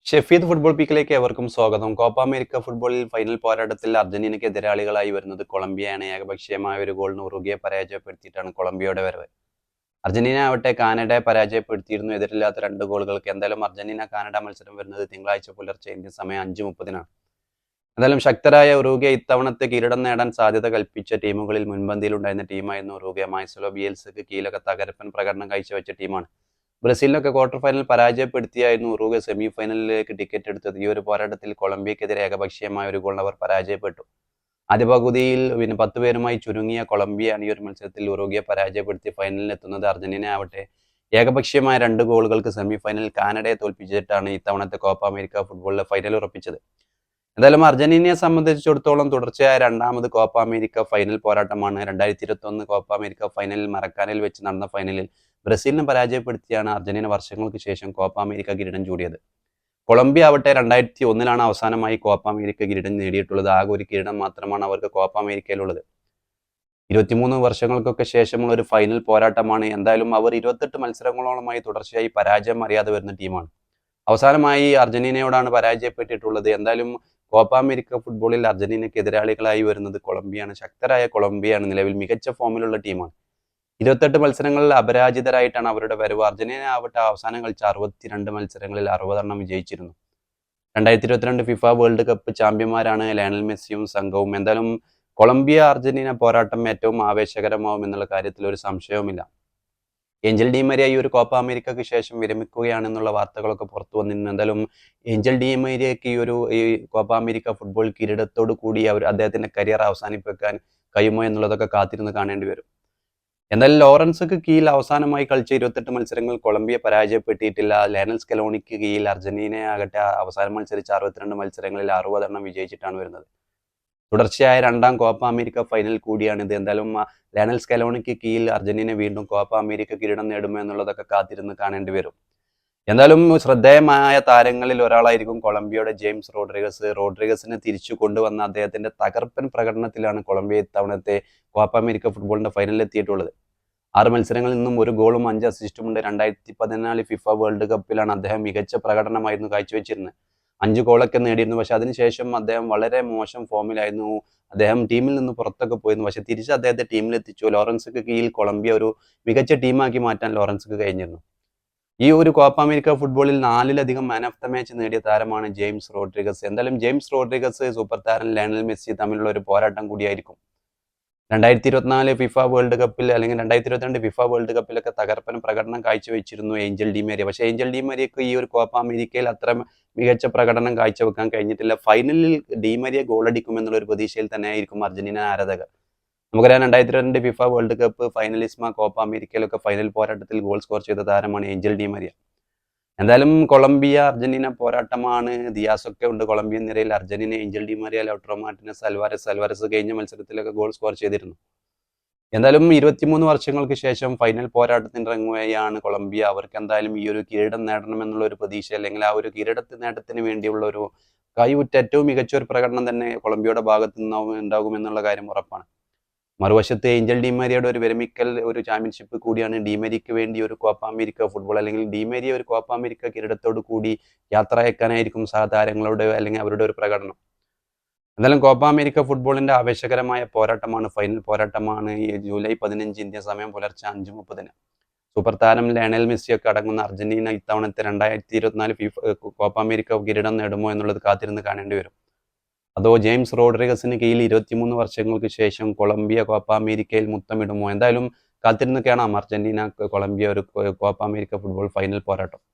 Shefeed football പീക്കിലേക്ക് ഏവർക്കും സ്വാഗതം. Copa America ഫുട്ബോളിൽ ഫൈനൽ പോരാട്ടത്തിൽ അർജന്റീനയ്ക്ക് എതിരാളികളായി വരുന്നത് കൊളംബിയയാണ്. ഏകപക്ഷീയമായ ഒരു ഗോളിന് ഉറുഗ്വയെ പരാജയപ്പെടുത്തിയിട്ടാണ് കൊളംബിയയുടെ വരവ്. അർജന്റീന ആവട്ടെ കാനഡയെ പരാജയപ്പെടുത്തിയിരുന്നു എതിരില്ലാത്ത 2 ഗോളുകൾക്ക്. എന്തായാലും അർജന്റീന കാനഡ മത്സരം വരുന്നത് തിങ്കളാഴ്ച പുലർച്ചെ ഇന്ത്യൻ സമയം 5:30-നാണ്. എന്തായാലും ശക്തരായ ഉറുഗ്വെ ഇത്തവണത്തെ കിരീടം നേടാൻ സാധ്യത കൽപ്പിച്ച ടീമുകളിൽ മുൻപന്തിയിലുണ്ടായിരുന്ന ടീമായിരുന്നു ഉറുഗ്വെ. മാഴ്സലോ ബിയൽസയ്ക്ക് കീഴിലൊക്കെ തകർപ്പൻ പ്രകടനം കാഴ്ചവെച്ച ടീമാണ്. ബ്രസീലിനൊക്കെ ക്വാർട്ടർ ഫൈനൽ പരാജയപ്പെടുത്തിയായിരുന്നു ഉറുഗ്വെ സെമി ഫൈനലിലേക്ക് ടിക്കറ്റ് എടുത്തത്. ഈ ഒരു പോരാട്ടത്തിൽ കൊളംബിയക്കെതിരെ ഏകപക്ഷീയമായ ഒരു ഗോളിന് അവർ പരാജയപ്പെട്ടു. ആദ്യ പകുതിയിൽ 10 പേരുമായി ചുരുങ്ങിയ കൊളംബിയയാണ് ഈ ഒരു മത്സരത്തിൽ ഉറുഗ്വയെ പരാജയപ്പെടുത്തി ഫൈനലിലെത്തുന്നത്. അർജന്റീന ആവട്ടെ ഏകപക്ഷീയമായ 2 ഗോളുകൾക്ക് സെമി ഫൈനലിൽ കാനഡയെ തോൽപ്പിച്ചിട്ടാണ് ഇത്തവണത്തെ കോപ്പ അമേരിക്ക ഫുട്ബോളിലെ ഫൈനൽ ഉറപ്പിച്ചത്. എന്തായാലും അർജന്റീനയെ സംബന്ധിച്ചിടത്തോളം തുടർച്ചയായ 2ാമത് കോപ്പ അമേരിക്ക ഫൈനൽ പോരാട്ടമാണ്. 2021 കോപ്പ അമേരിക്ക ഫൈനലിൽ മറക്കാനയിൽ വെച്ച് നടന്ന ഫൈനലിൽ ബ്രസീലിനെ പരാജയപ്പെടുത്തിയാണ് അർജന്റീന വർഷങ്ങൾക്ക് ശേഷം കോപ്പ അമേരിക്ക കിരീടം ചൂടിയത്. കൊളംബിയ ആവട്ടെ 2001-ലാണ് അവസാനമായി കോപ്പ അമേരിക്ക കിരീടം നേടിയിട്ടുള്ളത്. ആകെ ഒരു കിരീടം മാത്രമാണ് അവർക്ക് കോപ്പ അമേരിക്കയിലുള്ളത്. 23 വർഷങ്ങൾക്കൊക്കെ ശേഷമുള്ള ഒരു ഫൈനൽ പോരാട്ടമാണ്. എന്തായാലും അവർ 28 മത്സരങ്ങളോളമായി തുടർച്ചയായി പരാജയം അറിയാതെ വരുന്ന ടീമാണ്. അവസാനമായി അർജന്റീനയോടാണ് പരാജയപ്പെട്ടിട്ടുള്ളത്. എന്തായാലും കോപ്പ അമേരിക്ക ഫുട്ബോളിൽ അർജന്റീനയ്ക്ക് എതിരാളികളായി വരുന്നത് കൊളംബിയയാണ്. ശക്തരായ കൊളംബിയയാണ് നിലവിൽ മികച്ച ഫോമിലുള്ള ടീമാണ്. 28 മത്സരങ്ങളിൽ അപരാജിതരായിട്ടാണ് അവരുടെ വരവ്. അർജന്റീന ആവട്ടെ അവസാനം കളിച്ച 62 മത്സരങ്ങളിൽ 60 വിജയിച്ചിരുന്നു. 2022 ഫിഫ വേൾഡ് കപ്പ് ചാമ്പ്യന്മാരാണ് ലയണൽ മെസ്സിയും സംഘവും. എന്തായാലും കൊളംബിയ അർജന്റീന പോരാട്ടം ഏറ്റവും ആവേശകരമാവും എന്നുള്ള കാര്യത്തിൽ ഒരു സംശയവുമില്ല. ഏഞ്ചൽ ഡി മരിയ ഈ ഒരു കോപ്പ അമേരിക്കയ്ക്ക് ശേഷം വിരമിക്കുകയാണെന്നുള്ള വാർത്തകളൊക്കെ പുറത്തു വന്നിരുന്നു. എന്തായാലും ഏഞ്ചൽ ഡി മരിയയ്ക്ക് ഈ കോപ്പ അമേരിക്ക ഫുട്ബോൾ കിരീടത്തോടു കൂടി അദ്ദേഹത്തിന്റെ കരിയർ അവസാനിപ്പിക്കാൻ കഴിയുമോ എന്നുള്ളതൊക്കെ കാത്തിരുന്ന് കാണേണ്ടി വരും. എന്തായാലും ലോറൻസക്ക് കീഴിൽ അവസാനമായി കളിച്ച 28 മത്സരങ്ങൾ കൊളംബിയ പരാജയപ്പെട്ടിട്ടില്ല. ലയണൽ സ്കലോണിക്ക് കീഴിൽ അർജന്റീനയാകട്ടെ അവസാനം മത്സരിച്ച 62 മത്സരങ്ങളിൽ 60 വിജയിച്ചിട്ടാണ് വരുന്നത്. തുടർച്ചയായ 2ാം കോപ്പ അമേരിക്ക ഫൈനൽ കൂടിയാണിത്. എന്തായാലും ലയണൽ സ്കലോണിക്ക് കീഴിൽ അർജന്റീന വീണ്ടും കോപ്പ അമേരിക്ക കിരീടം നേടുമോ എന്നുള്ളതൊക്കെ കാത്തിരുന്ന് കാണേണ്ടി വരും. എന്തായാലും ശ്രദ്ധേയമായ താരങ്ങളിൽ ഒരാളായിരിക്കും കൊളംബിയയുടെ ജെയിംസ് റോഡ്രിഗസ്. റോഡ്രിഗസിനെ തിരിച്ചു കൊണ്ടുവന്ന അദ്ദേഹത്തിന്റെ തകർപ്പൻ പ്രകടനത്തിലാണ് കൊളംബിയ ഇത്തവണത്തെ കോപ്പ അമേരിക്ക ഫുട്ബോളിന്റെ ഫൈനലിൽ എത്തിയിട്ടുള്ളത്. 6 മത്സരങ്ങളിൽ നിന്നും 1 ഗോളും 5 അസിസ്റ്റുമുണ്ട്. 2014 ഫിഫ വേൾഡ് കപ്പിലാണ് അദ്ദേഹം മികച്ച പ്രകടനമായിരുന്നു കാഴ്ചവെച്ചിരുന്നത്. 5 ഗോളൊക്കെ നേടിയിരുന്നു. പക്ഷെ അതിനുശേഷം അദ്ദേഹം വളരെ മോശം ഫോമിലായിരുന്നു. അദ്ദേഹം ടീമിൽ നിന്ന് പുറത്തൊക്കെ പോയിരുന്നു. പക്ഷെ തിരിച്ച് അദ്ദേഹത്തെ ടീമിലെത്തിച്ചു. ലോറൻസക്ക് കീഴിൽ കൊളംബിയ ഒരു മികച്ച ടീമാക്കി മാറ്റാൻ ലോറൻസക്ക് കഴിഞ്ഞിരുന്നു. ഈ ഒരു കോപ്പ അമേരിക്ക ഫുട്ബോളിൽ 4ലധികം മാൻ ഓഫ് ദ മാച്ച് നേടിയ താരമാണ് ജെയിംസ് റോഡ്രിഗസ്. എന്തായാലും ജെയിംസ് റോഡ്രിഗസ് സൂപ്പർ താരം ലയണൽ മെസ്സി തമ്മിലുള്ള ഒരു പോരാട്ടം കൂടിയായിരിക്കും. 2024 ഫിഫ വേൾഡ് കപ്പിൽ അല്ലെങ്കിൽ 2022 ഫിഫ വേൾഡ് കപ്പിലൊക്കെ തകർപ്പൻ പ്രകടനം കാഴ്ചവെച്ചിരുന്നു ഏഞ്ചൽ ഡി മരിയ. പക്ഷേ ഏഞ്ചൽ ഡി മരിയക്ക് ഈ ഒരു കോപ്പ അമേരിക്കയിൽ അത്ര മികച്ച പ്രകടനം കാഴ്ചവെക്കാൻ കഴിഞ്ഞിട്ടില്ല. ഫൈനലിൽ ഡി മരിയ ഗോളടിക്കുമെന്നുള്ള ഒരു പ്രതീക്ഷയിൽ തന്നെയായിരിക്കും അർജന്റീന ആരാധകർ. നമുക്കറിയാം 2022 FIFA world cup Finalissima Copa അമേരിക്കയിലൊക്കെ ഫൈനൽ പോരാട്ടത്തിൽ ഗോൾ സ്കോർ ചെയ്ത താരമാണ് ഏഞ്ചൽ ഡി മരിയ. എന്തായാലും കൊളംബിയ അർജന്റീന പോരാട്ടമാണ്. ദിയാസൊക്കെ ഉണ്ട് കൊളംബിയൻ നിരയിൽ. Argentina Angel Di Maria, Lautaro Martinez, Alvarez കഴിഞ്ഞ മത്സരത്തിലൊക്കെ ഗോൾ സ്കോർ ചെയ്തിരുന്നു. എന്തായാലും 23 വർഷങ്ങൾക്ക് ശേഷം ഫൈനൽ പോരാട്ടത്തിനിറങ്ങുകയാണ് കൊളംബിയ. അവർക്ക് എന്തായാലും ഈ ഒരു കിരീടം നേടണമെന്നുള്ള ഒരു പ്രതീക്ഷ അല്ലെങ്കിൽ ആ ഒരു കിരീടത്തിന് നേട്ടത്തിന് വേണ്ടിയുള്ള ഒരു കഴിവുറ്റ ഏറ്റവും മികച്ച ഒരു പ്രകടനം തന്നെ കൊളംബിയയുടെ ഭാഗത്തു നിന്ന് ഉണ്ടാകുമെന്നുള്ള കാര്യം ഉറപ്പാണ്. മറുവശത്ത് ഏഞ്ചൽ ഡിമേരിയയുടെ ഒരു വിരമിക്കൽ ഒരു ചാമ്പ്യൻഷിപ്പ് കൂടിയാണ് ഡിമേരിയയ്ക്ക് വേണ്ടി ഒരു കോപ്പ അമേരിക്ക ഫുട്ബോൾ അല്ലെങ്കിൽ ഡിമേരിയ ഒരു കോപ്പ അമേരിക്ക കിരീടത്തോടു കൂടി യാത്ര അയക്കാനായിരിക്കും സഹതാരങ്ങളുടെ അല്ലെങ്കിൽ അവരുടെ ഒരു പ്രകടനം. എന്നാലും കോപ്പ അമേരിക്ക ഫുട്ബോളിന്റെ ആവേശകരമായ പോരാട്ടമാണ്, ഫൈനൽ പോരാട്ടമാണ് ഈ ജൂലൈ 15 ഇന്ത്യൻ സമയം പുലർച്ചെ 5:30. സൂപ്പർ താരം ലയണൽ മെസ്സിയൊക്കെ അടങ്ങുന്ന അർജന്റീന ഇത്തവണത്തെ 2024 ഫിഫ കോപ്പ അമേരിക്ക കിരീടം നേടുമോ എന്നുള്ളത് കാത്തിരുന്ന് കാണേണ്ടി വരും. അതോ ജെയിംസ് റോഡ്രിഗസിന് കീഴിൽ 23 വർഷങ്ങൾക്ക് ശേഷം കൊളംബിയ കോപ്പ അമേരിക്കയിൽ മുത്തമിടുമോ? എന്തായാലും കാത്തിരുന്ന് കാണാം അർജന്റീന കൊളംബിയ ഒരു കോപ്പ അമേരിക്ക ഫുട്ബോൾ ഫൈനൽ പോരാട്ടം.